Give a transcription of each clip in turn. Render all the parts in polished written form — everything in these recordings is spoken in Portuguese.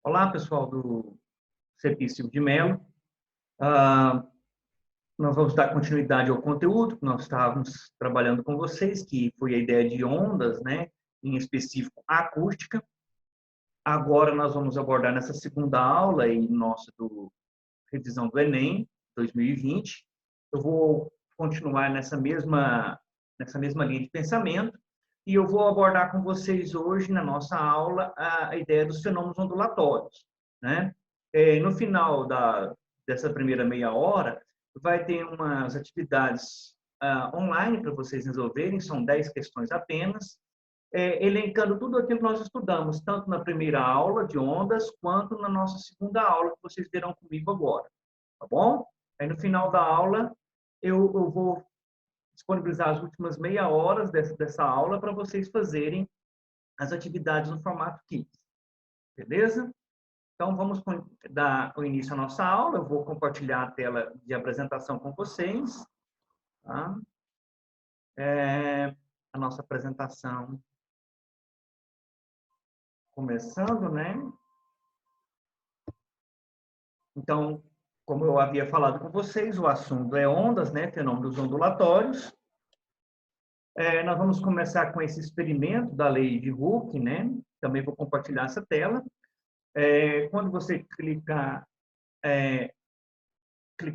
Olá, pessoal do CEPI Silvio de Mello. Ah, Nós vamos dar continuidade ao conteúdo que nós estávamos trabalhando com vocês, que foi a ideia de ondas, né? Em específico, acústica. Agora nós vamos abordar nessa segunda aula aí, nossa revisão do Enem 2020. Eu vou continuar nessa mesma linha de pensamento e eu vou abordar com vocês hoje, na nossa aula, a ideia dos fenômenos ondulatórios, né? No final dessa primeira meia hora, vai ter umas atividades online para vocês resolverem, são 10 questões apenas, elencando tudo aquilo que nós estudamos, tanto na primeira aula de ondas, quanto na nossa segunda aula, que vocês verão comigo agora, tá bom? Aí, no final da aula, eu vou disponibilizar as últimas meia horas dessa aula para vocês fazerem as atividades no formato Kids, beleza? Então, vamos dar o início à nossa aula. Eu vou compartilhar a tela de apresentação com vocês. Tá? A nossa apresentação começando, né? Então, como eu havia falado com vocês, o assunto é ondas, né? Fenômenos ondulatórios. Nós vamos começar com esse experimento da lei de Hooke, né? Também vou compartilhar essa tela. Quando você clicar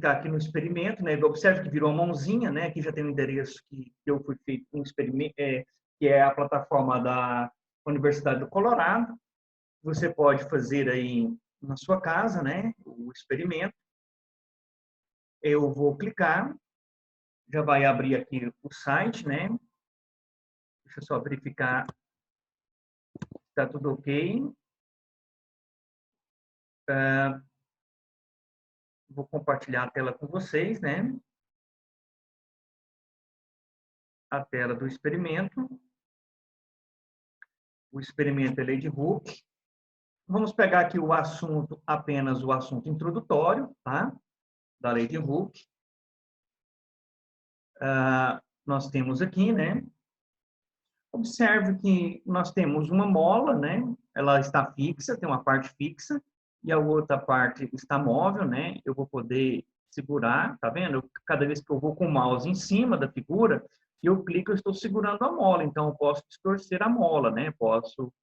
aqui no experimento, né? Observe que virou uma mãozinha, né? Aqui já tem um endereço que eu fui feito um experimento, que é a plataforma da Universidade do Colorado. Você pode fazer aí na sua casa, né? O experimento. Eu vou clicar, já vai abrir aqui o site, né? Deixa eu só verificar se está tudo ok. Vou compartilhar a tela com vocês, né? A tela do experimento. O experimento é lei de Hooke. Vamos pegar aqui o assunto, apenas o assunto introdutório, tá? Da lei de Hooke. Nós temos aqui, né? Observe que nós temos uma mola, né? Ela está fixa, tem uma parte fixa, e a outra parte está móvel, né? Eu vou poder segurar, tá vendo? Cada vez que eu vou com o mouse em cima da figura, eu clico, eu estou segurando a mola, então eu posso distorcer a mola, né? Posso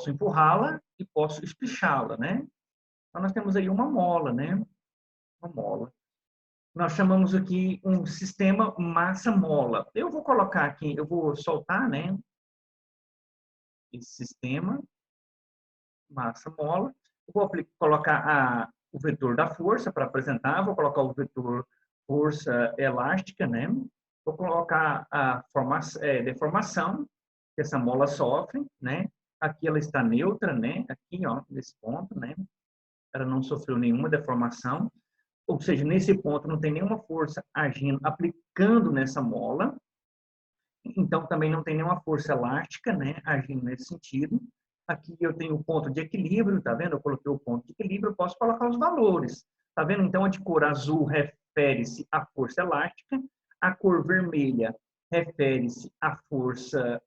empurrá-la e posso espichá-la, né? Então nós temos aí uma mola, né? Uma mola. Nós chamamos aqui um sistema massa-mola. Eu vou colocar aqui, eu vou soltar, né? Esse sistema massa-mola. Eu vou colocar o vetor da força para apresentar. Vou colocar o vetor força elástica, né? Vou colocar a deformação que essa mola sofre, né? Aqui ela está neutra, né? Aqui, ó, nesse ponto, né? Ela não sofreu nenhuma deformação. Ou seja, nesse ponto não tem nenhuma força agindo, aplicando nessa mola. Então, também não tem nenhuma força elástica, né, agindo nesse sentido. Aqui eu tenho o ponto de equilíbrio, tá vendo? Eu coloquei o ponto de equilíbrio, eu posso colocar os valores. Tá vendo? Então, a de cor azul refere-se à força elástica, a cor vermelha refere-se à força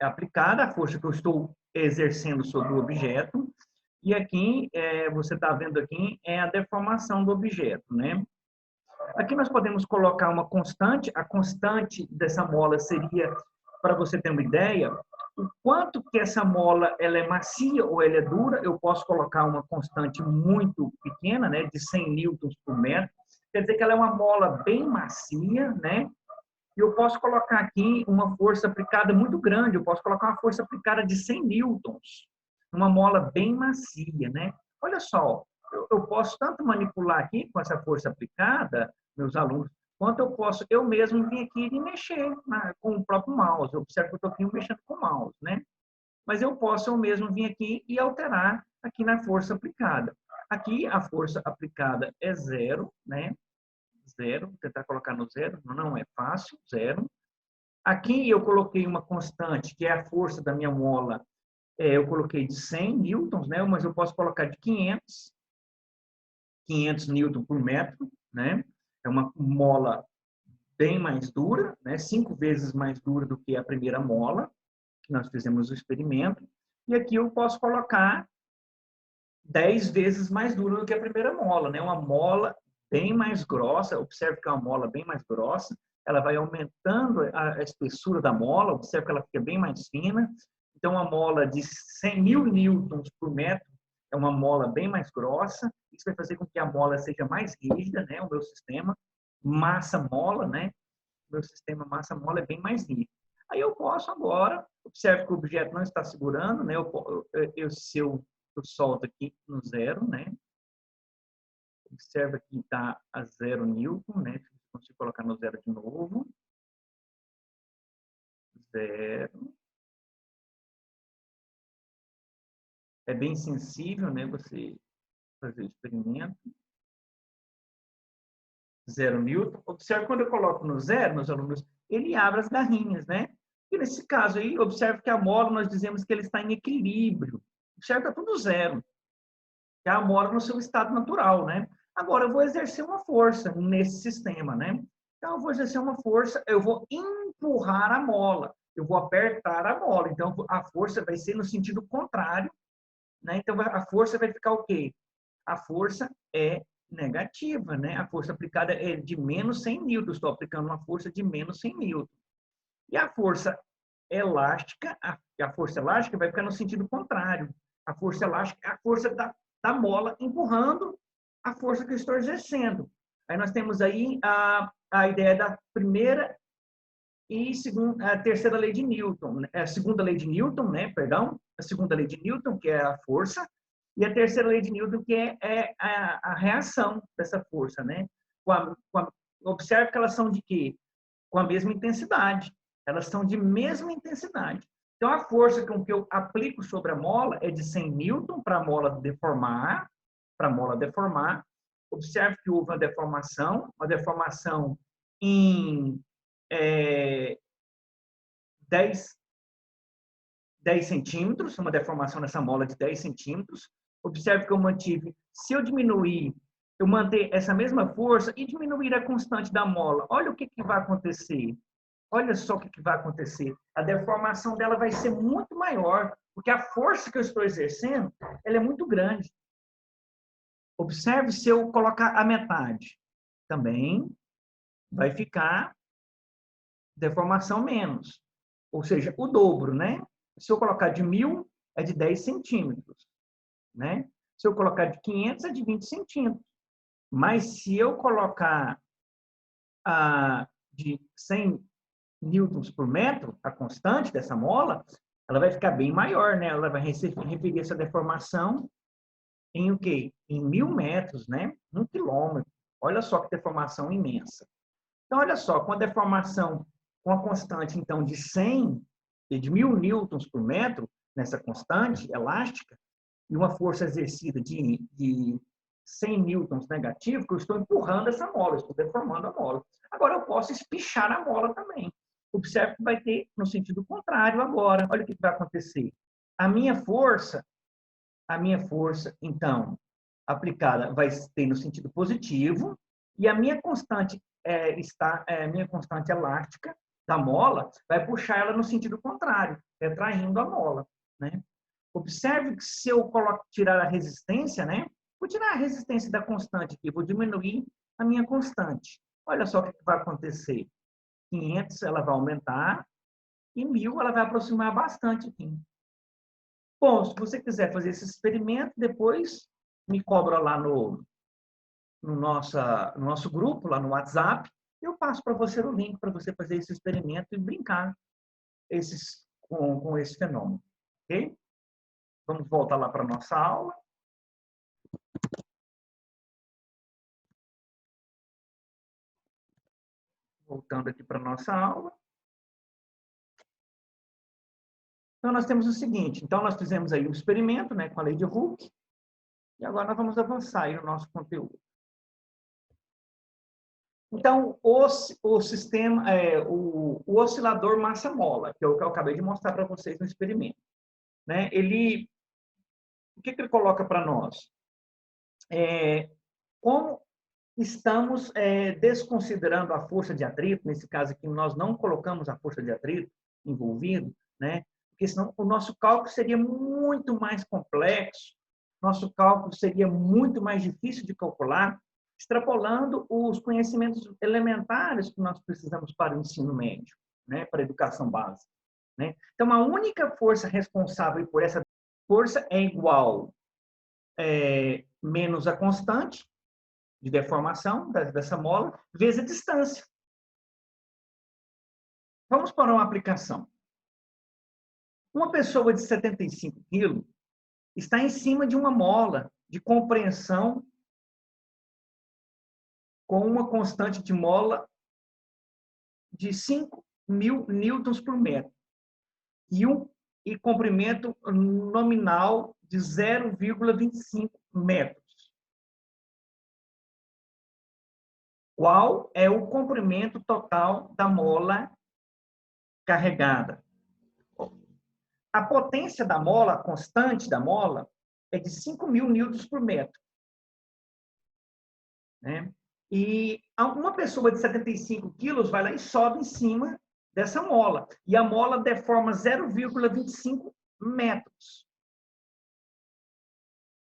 aplicada, a força que eu estou exercendo sobre o objeto. E aqui, você está vendo aqui, é a deformação do objeto, né? Aqui nós podemos colocar uma constante. A constante dessa mola seria, para você ter uma ideia, o quanto que essa mola ela é macia ou ela é dura. Eu posso colocar uma constante muito pequena, né, de 100 newtons por metro. Quer dizer que ela é uma mola bem macia, né? E eu posso colocar aqui uma força aplicada muito grande. Eu posso colocar uma força aplicada de 100 newtons. Uma mola bem macia, né? Olha só, eu posso tanto manipular aqui com essa força aplicada, meus alunos, quanto eu posso eu mesmo vir aqui e mexer com o próprio mouse. Eu observo que eu estou aqui mexendo com o mouse, né? Mas eu posso eu mesmo vir aqui e alterar aqui na força aplicada. Aqui a força aplicada é zero, né? Zero, vou tentar colocar no zero, não é fácil, zero. Aqui eu coloquei uma constante, que é a força da minha mola, eu coloquei de 100 newtons, né? Mas eu posso colocar de 500 newtons por metro, né? É uma mola bem mais dura, né? 5 vezes mais dura do que a primeira mola, que nós fizemos o experimento, e aqui eu posso colocar 10 vezes mais dura do que a primeira mola, né? Uma mola bem mais grossa, observe que é uma mola bem mais grossa, ela vai aumentando a espessura da mola, observe que ela fica bem mais fina. Então, uma mola de 100.000 newtons por metro é uma mola bem mais grossa. Isso vai fazer com que a mola seja mais rígida, né? O meu sistema massa-mola, né? O meu sistema massa-mola é bem mais rígido. Aí eu posso agora, observe que o objeto não está segurando, né? Se eu solto aqui no zero, né? Observa que está a 0 newton, né? Se eu consigo colocar no zero de novo. 0. É bem sensível, né? Você fazer o experimento. 0 newton. Observe quando eu coloco no zero, meus alunos, ele abre as garrinhas, né? E nesse caso aí, observe que a mola, nós dizemos que ele está em equilíbrio. Observe que está tudo zero. Que a mola no seu estado natural, né? Agora eu vou exercer uma força nesse sistema, né? Então eu vou exercer uma força, eu vou empurrar a mola, eu vou apertar a mola. Então a força vai ser no sentido contrário, né? Então a força vai ficar o quê? A força é negativa, né? A força aplicada é de menos 100 newtons. Estou aplicando uma força de menos 100 newtons. E a força elástica, a força elástica vai ficar no sentido contrário. A força elástica é a força da mola empurrando a força que eu estou exercendo. Aí nós temos aí a ideia da primeira e a terceira lei de Newton, a segunda lei de Newton, né, perdão, a segunda lei de Newton, que é a força, e a terceira lei de Newton, que é a reação dessa força, né? Observe que elas são de quê? Com a mesma intensidade. Elas são de mesma intensidade. Então, a força com que eu aplico sobre a mola é de 100 newton para a mola deformar, Observe que houve uma deformação em 10 centímetros, uma deformação nessa mola de 10 centímetros. Observe que eu mantive, se eu diminuir, eu manter essa mesma força e diminuir a constante da mola, olha o que vai acontecer. Olha só o que vai acontecer. A deformação dela vai ser muito maior, porque a força que eu estou exercendo, ela é muito grande. Observe se eu colocar a metade. Também vai ficar deformação menos. Ou seja, o dobro, né? Se eu colocar de 1.000, é de 10 centímetros. Né? Se eu colocar de 500, é de 20 centímetros. Mas se eu colocar de 100 newtons por metro, a constante dessa mola, ela vai ficar bem maior, né? Ela vai referir essa deformação em o quê? Em 1.000 metros, né? 1 quilômetro. Olha só que deformação imensa. Então, olha só, com a deformação, com a constante, então, de 100, de 1.000 newtons por metro, nessa constante elástica, e uma força exercida de 100 newtons negativo, que eu estou empurrando essa mola, estou deformando a mola. Agora, eu posso espichar a mola também. Observe que vai ter no sentido contrário agora. Olha o que vai acontecer. A minha força, então, aplicada vai ter no sentido positivo, e a minha constante minha constante elástica da mola vai puxar ela no sentido contrário, retraindo a mola, né? Observe que se eu tirar a resistência, né? Vou tirar a resistência da constante aqui, vou diminuir a minha constante. Olha só o que vai acontecer. 500 ela vai aumentar e 1.000 ela vai aproximar bastante aqui. Bom, se você quiser fazer esse experimento, depois me cobra lá no nosso grupo, lá no WhatsApp, eu passo para você o link para você fazer esse experimento e brincar com esse fenômeno. Ok? Vamos voltar lá para a nossa aula. Voltando aqui para a nossa aula. Então, nós temos o seguinte. Então, nós fizemos aí um experimento, né, com a lei de Hooke. E agora nós vamos avançar aí no nosso conteúdo. Então, o sistema, o oscilador massa-mola, que é o que eu acabei de mostrar para vocês no experimento, né? O que ele coloca para nós? Como estamos desconsiderando a força de atrito, nesse caso aqui nós não colocamos a força de atrito envolvido, né? porque senão o nosso cálculo seria muito mais complexo, nosso cálculo seria muito mais difícil de calcular, extrapolando os conhecimentos elementares que nós precisamos para o ensino médio, né, para a educação básica. Né? Então, a única força responsável por essa força é igual menos a constante de deformação dessa mola, vezes a distância. Vamos para uma aplicação. Uma pessoa de 75 quilos está em cima de uma mola de compreensão com uma constante de mola de 5.000 newtons por metro e comprimento nominal de 0,25 metros. Qual é o comprimento total da mola carregada? A potência da mola, a constante da mola, é de 5.000 newtons por metro. Né? E uma pessoa de 75 quilos vai lá e sobe em cima dessa mola. E a mola deforma 0,25 metros.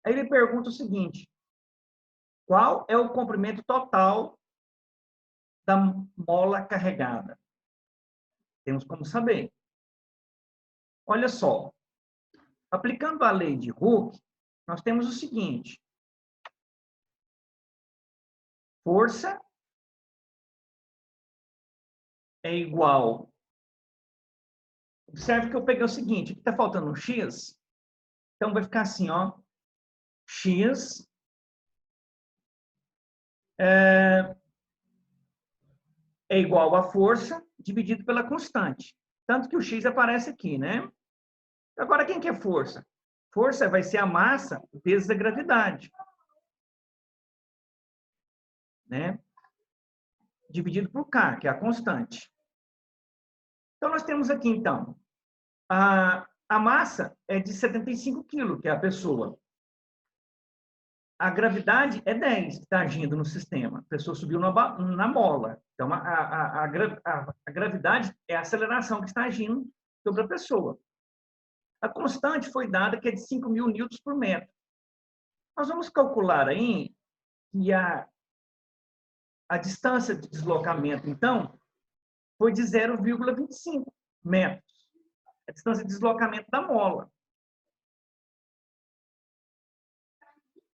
Aí ele pergunta o seguinte: qual é o comprimento total da mola carregada? Temos como saber. Olha só. Aplicando a lei de Hooke, nós temos o seguinte: força é igual. Observe que eu peguei o seguinte: aqui está faltando um x, então vai ficar assim, ó. X é igual a força dividido pela constante. Tanto que o x aparece aqui, né? Agora, quem que é força? Força vai ser a massa vezes a gravidade. Né? Dividido por K, que é a constante. Então, nós temos aqui, então, a massa é de 75 quilos, que é a pessoa. A gravidade é 10 que está agindo no sistema. A pessoa subiu na mola. Então, a gravidade é a aceleração que está agindo sobre a pessoa. A constante foi dada, que é de 5.000 newtons por metro. Nós vamos calcular aí que a distância de deslocamento, então, foi de 0,25 metros. A distância de deslocamento da mola.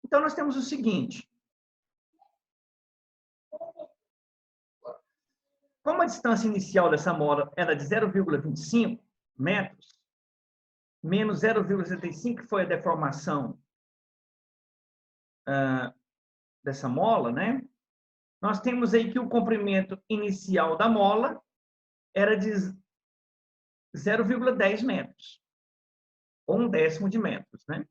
Então, nós temos o seguinte. Como a distância inicial dessa mola era de 0,25 metros, menos 0,75, que foi a deformação dessa mola, né? Nós temos aí que o comprimento inicial da mola era de 0,10 metros, ou 1/10 de metros, né?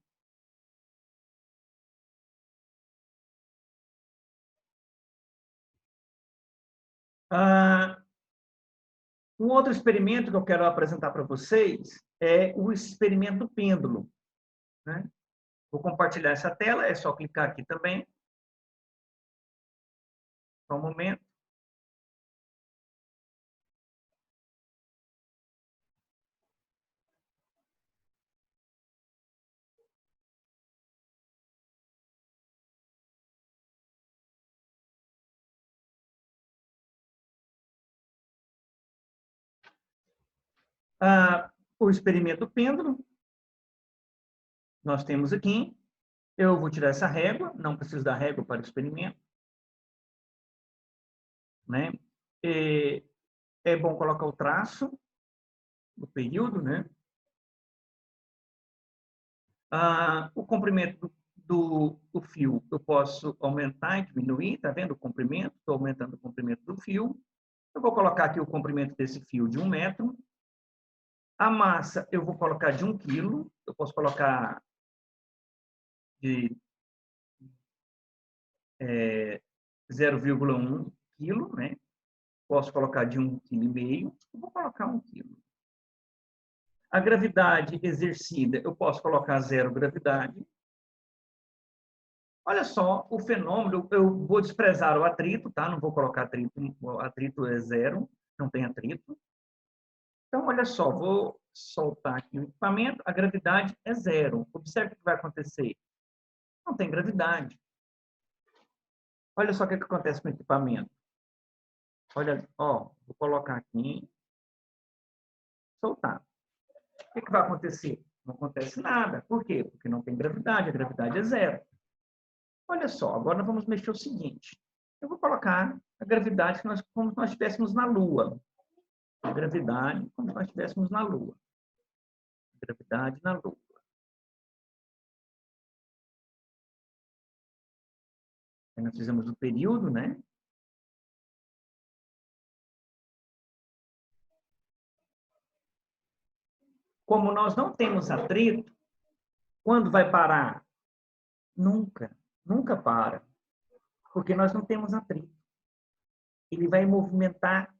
Um outro experimento que eu quero apresentar para vocês é o experimento do pêndulo. Né? Vou compartilhar essa tela, é só clicar aqui também. Só um momento. O experimento do pêndulo, nós temos aqui. Eu vou tirar essa régua, não preciso da régua para o experimento. Né? É bom colocar o traço do período, né? O comprimento do fio eu posso aumentar e diminuir, tá vendo o comprimento? Estou aumentando o comprimento do fio. Eu vou colocar aqui o comprimento desse fio de 1 metro. A massa eu vou colocar de 1 quilo. Eu posso colocar de 0,1 quilo, né? Posso colocar de 1,5 kg. Eu vou colocar 1 quilo. A gravidade exercida, eu posso colocar 0 gravidade. Olha só o fenômeno, eu vou desprezar o atrito, tá? Não vou colocar atrito, o atrito é 0, não tem atrito. Então, olha só, vou soltar aqui o equipamento, a gravidade é zero. Observe o que vai acontecer. Não tem gravidade. Olha só o que acontece com o equipamento. Olha, ó, vou colocar aqui, soltar. O que vai acontecer? Não acontece nada. Por quê? Porque não tem gravidade, a gravidade é zero. Olha só, agora nós vamos mexer o seguinte. Eu vou colocar a gravidade como se nós estivéssemos na Lua. A gravidade como se nós estivéssemos na Lua. Gravidade na Lua. Aí nós fizemos o período, né? Como nós não temos atrito, quando vai parar? Nunca. Nunca para. Porque nós não temos atrito. Ele vai movimentar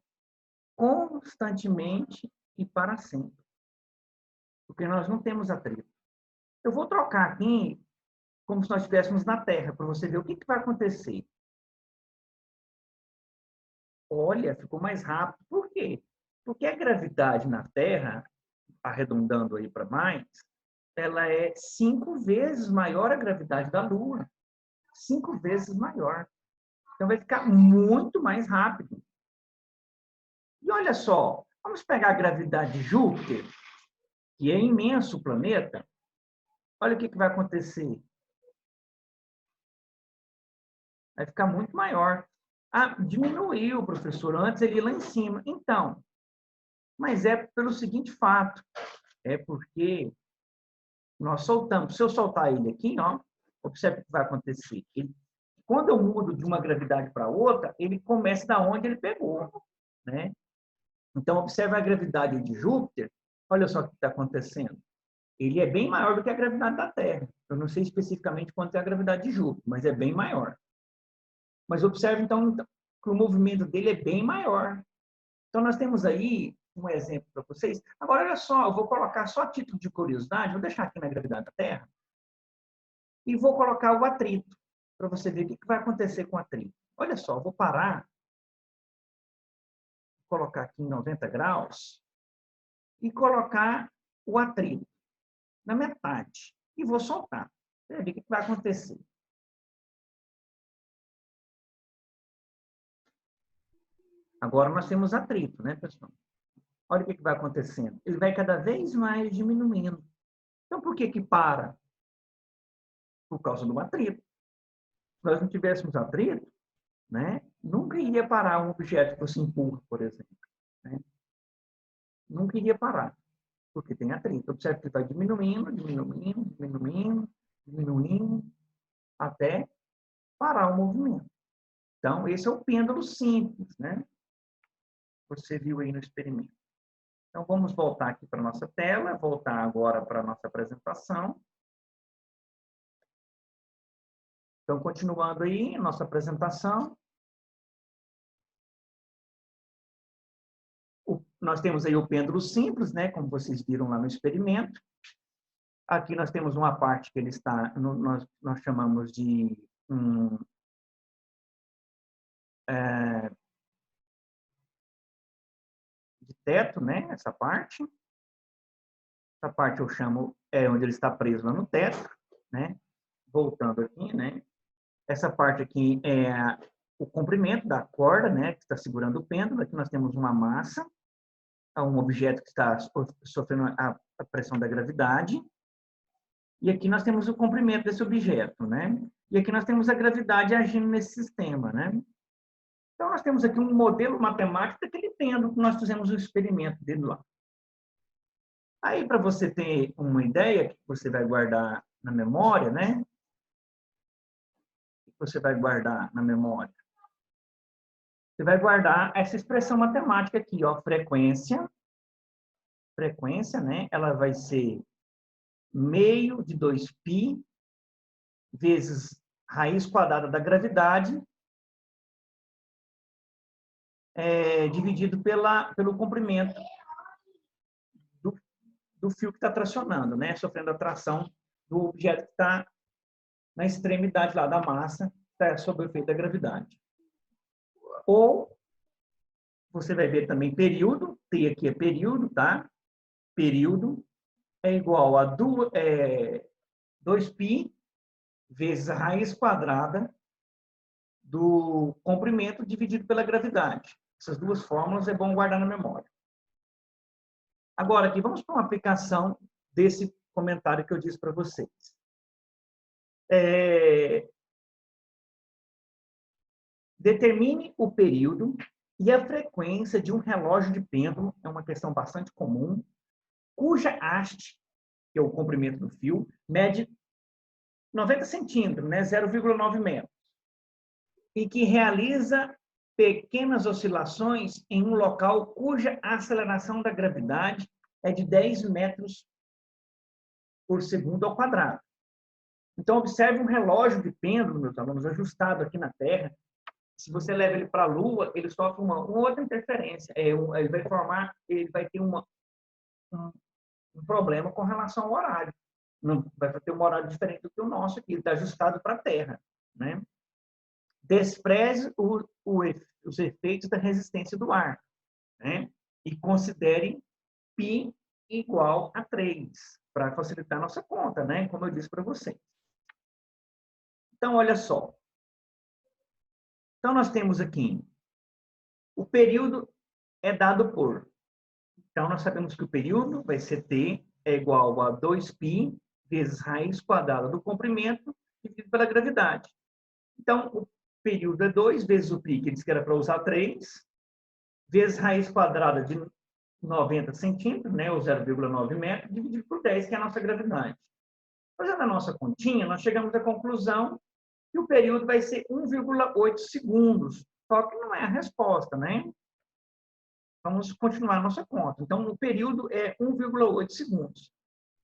constantemente e para sempre. Porque nós não temos atrito. Eu vou trocar aqui como se nós estivéssemos na Terra, para você ver o que vai acontecer. Olha, ficou mais rápido. Por quê? Porque a gravidade na Terra, arredondando aí para mais, ela é 5 vezes maior a gravidade da Lua. 5 vezes maior. Então, vai ficar muito mais rápido. E olha só, vamos pegar a gravidade de Júpiter, que é imenso o planeta. Olha o que vai acontecer. Vai ficar muito maior. Ah, diminuiu, professor. Antes ele ia lá em cima. Então, mas é pelo seguinte fato. É porque nós soltamos. Se eu soltar ele aqui, ó, observe o que vai acontecer. Quando eu mudo de uma gravidade para outra, ele começa da onde ele pegou, né? Então, observe a gravidade de Júpiter. Olha só o que está acontecendo. Ele é bem maior do que a gravidade da Terra. Eu não sei especificamente quanto é a gravidade de Júpiter, mas é bem maior. Mas observe, então, que o movimento dele é bem maior. Então, nós temos aí um exemplo para vocês. Agora, olha só, eu vou colocar só a título de curiosidade, vou deixar aqui na gravidade da Terra, e vou colocar o atrito, para você ver o que vai acontecer com o atrito. Olha só, vou parar, vou colocar aqui em 90 graus, e colocar o atrito na metade. E vou soltar. Você vai ver o que vai acontecer. Agora nós temos atrito, né, pessoal? Olha o que vai acontecendo. Ele vai cada vez mais diminuindo. Então, por que para? Por causa do atrito. Se nós não tivéssemos atrito, né, nunca iria parar um objeto que você empurra, por exemplo. Né? Nunca iria parar, porque tem atrito. Observe que vai diminuindo, diminuindo, diminuindo, diminuindo, até parar o movimento. Então, esse é o pêndulo simples, né? Você viu aí no experimento. Então, vamos voltar aqui para a nossa tela, voltar agora para a nossa apresentação. Então, continuando aí, a nossa apresentação. Nós temos aí o pêndulo simples, né? Como vocês viram lá no experimento. Aqui nós temos uma parte que ele está, nós chamamos de de teto, né? Essa parte. Essa parte eu chamo, é onde ele está preso lá no teto, né? Voltando aqui, né? Essa parte aqui é o comprimento da corda, né? Que está segurando o pêndulo. Aqui nós temos uma massa, um objeto que está sofrendo a pressão da gravidade. E aqui nós temos o comprimento desse objeto, né? E aqui nós temos a gravidade agindo nesse sistema, né? Então, nós temos aqui um modelo matemático daquele pêndulo que nós fizemos o experimento dele lá. Aí, para você ter uma ideia, que você vai guardar na memória, né? O que você vai guardar na memória? Você vai guardar essa expressão matemática aqui, ó, frequência. Frequência, né? Ela vai ser meio de 2π vezes raiz quadrada da gravidade dividido pelo comprimento do fio que está tracionando, né? Sofrendo a tração do objeto que está na extremidade lá da massa, está sob o efeito da gravidade. Ou você vai ver também período, T aqui é período, tá? Período é igual a 2π vezes a raiz quadrada do comprimento dividido pela gravidade. Essas duas fórmulas é bom guardar na memória. Agora, aqui, vamos para uma aplicação desse comentário que eu disse para vocês. Determine o período e a frequência de um relógio de pêndulo, é uma questão bastante comum, cuja haste, que é o comprimento do fio, mede 90 centímetros, né, 0,9 metros, e que realiza pequenas oscilações em um local cuja aceleração da gravidade é de 10 metros por segundo ao quadrado. Então, observe um relógio de pêndulo, meus alunos, ajustado aqui na Terra. Se você leva ele para a Lua, ele sofre uma outra interferência. Ele vai ter um problema com relação ao horário. Não, vai ter um horário diferente do que o nosso aqui, ele está ajustado para a Terra, né? Despreze os efeitos da resistência do ar, né? E considere π igual a 3, para facilitar a nossa conta, né? Como eu disse para vocês. Então, olha só. Então, nós temos aqui, o período é dado por. Então, nós sabemos que o período vai ser T é igual a 2π vezes raiz quadrada do comprimento dividido pela gravidade. Então, o período é 2 vezes o π, que eles querem para usar 3, vezes raiz quadrada de 90 centímetros, né, ou 0,9 metros, dividido por 10, que é a nossa gravidade. Fazendo a nossa continha, nós chegamos à conclusão que o período vai ser 1,8 segundos. Só que não é a resposta, né? Vamos continuar a nossa conta. Então, o período é 1,8 segundos.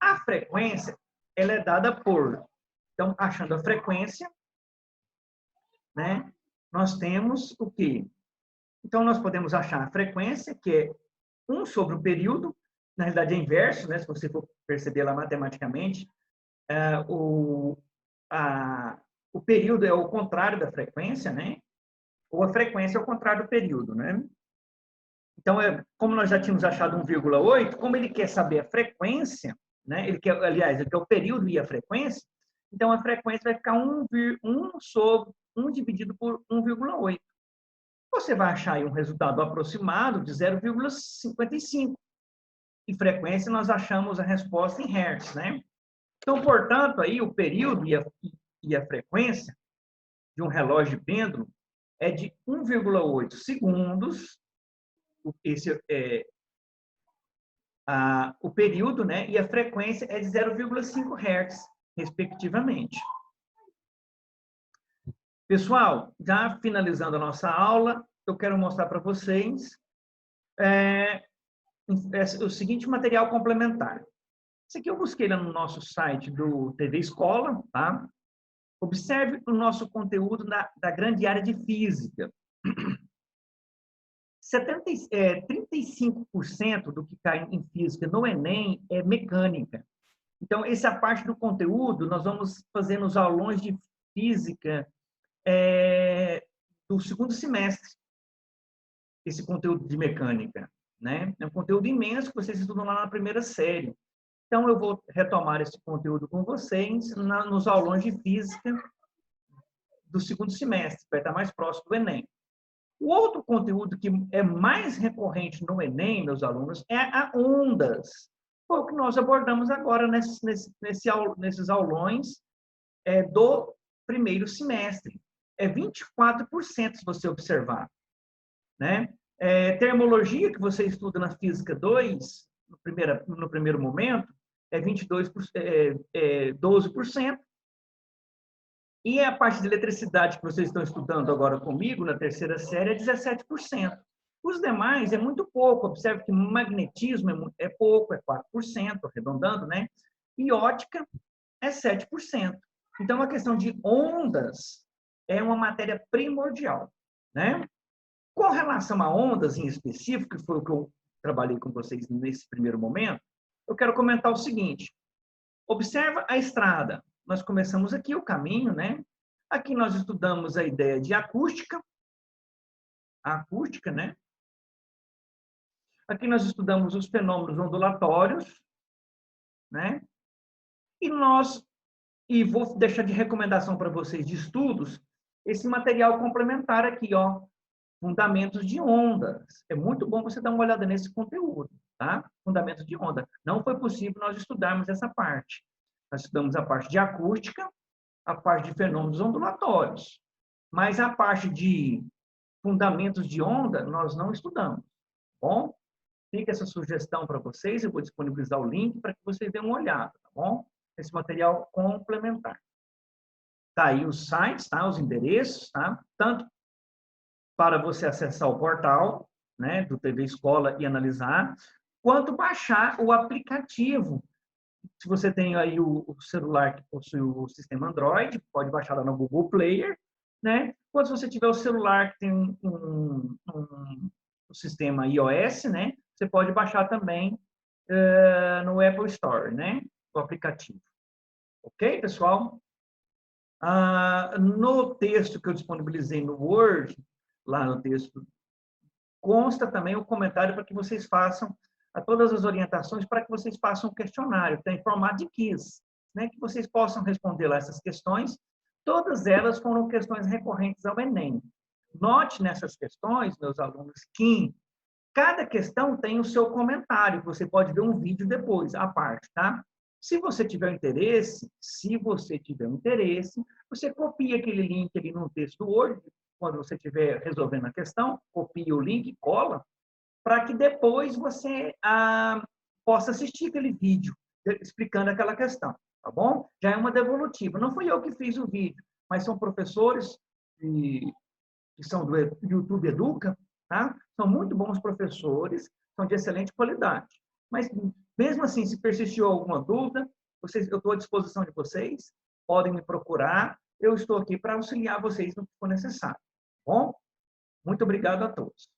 A frequência, ela é dada por... Então, achando a frequência, né? Nós temos o quê? Então, nós podemos achar a frequência, que é 1 sobre o período, na realidade é inverso, né? Se você for perceber lá matematicamente, o período é o contrário da frequência, né? Ou a frequência é o contrário do período, né? Então, como nós já tínhamos achado 1,8, como ele quer saber a frequência, né? Ele quer o período e a frequência, então a frequência vai ficar 1 dividido por 1,8. Você vai achar aí um resultado aproximado de 0,55. E frequência, nós achamos a resposta em hertz, né? Então, portanto, aí o período e a frequência de um relógio de pêndulo é de 1,8 segundos, o período, né? E a frequência é de 0,5 Hz, respectivamente. Pessoal, já finalizando a nossa aula, eu quero mostrar para vocês o seguinte material complementar. Esse aqui eu busquei lá no nosso site do TV Escola, tá? Observe o nosso conteúdo da grande área de física. 35% do que cai em física no Enem é mecânica. Então, essa parte do conteúdo, nós vamos fazer nos aulões de física do segundo semestre, esse conteúdo de mecânica, né? É um conteúdo imenso que vocês estudam lá na primeira série. Então, eu vou retomar esse conteúdo com vocês nos aulões de física do segundo semestre, vai estar mais próximo do Enem. O outro conteúdo que é mais recorrente no Enem, meus alunos, é a ondas. Foi o que nós abordamos agora nesses aulões do primeiro semestre. É 24%, se você observar, né? Termologia, que você estuda na Física 2, no primeiro momento, é 12%. E a parte de eletricidade que vocês estão estudando agora comigo, na terceira série, é 17%. Os demais é muito pouco. Observe que magnetismo é pouco, é 4%, arredondando, né? E ótica é 7%. Então, a questão de ondas é uma matéria primordial, né? Com relação a ondas em específico, que foi o que eu trabalhei com vocês nesse primeiro momento, eu quero comentar o seguinte. Observa a estrada. Nós começamos aqui o caminho, né? Aqui nós estudamos a ideia de acústica, né? Aqui nós estudamos os fenômenos ondulatórios, né? E vou deixar de recomendação para vocês de estudos esse material complementar aqui, ó, Fundamentos de Ondas. É muito bom você dar uma olhada nesse conteúdo, tá? Fundamentos de onda. Não foi possível nós estudarmos essa parte. Nós estudamos a parte de acústica, a parte de fenômenos ondulatórios. Mas a parte de fundamentos de onda, nós não estudamos. Tá bom? Fica essa sugestão para vocês, eu vou disponibilizar o link para que vocês dêem uma olhada, tá bom? Esse material complementar. Tá aí os sites, tá? Os endereços, tá? Tanto para você acessar o portal, né, do TV Escola e analisar, quanto baixar o aplicativo. Se você tem aí o celular que possui o sistema Android, pode baixar lá no Google Player, né? Quando você tiver o celular que tem um sistema iOS, né? Você pode baixar também no Apple Store, né? O aplicativo. Ok, pessoal? No texto que eu disponibilizei no Word, lá no texto, consta também o comentário para que vocês façam todas as orientações para que vocês façam um questionário, tem formato de quiz, né? Que vocês possam responder lá essas questões. Todas elas foram questões recorrentes ao Enem. Note nessas questões, meus alunos, que cada questão tem o seu comentário, você pode ver um vídeo depois, à parte, tá? Se você tiver interesse, você copia aquele link ali no texto do Word, quando você estiver resolvendo a questão, copia o link, cola, para que depois você possa assistir aquele vídeo explicando aquela questão, tá bom? Já é uma devolutiva. Não fui eu que fiz o vídeo, mas são professores que são do YouTube Educa, tá? São muito bons professores, são de excelente qualidade. Mas, mesmo assim, se persistiu alguma dúvida, eu estou à disposição de vocês, podem me procurar, eu estou aqui para auxiliar vocês no que for necessário. Tá bom? Muito obrigado a todos.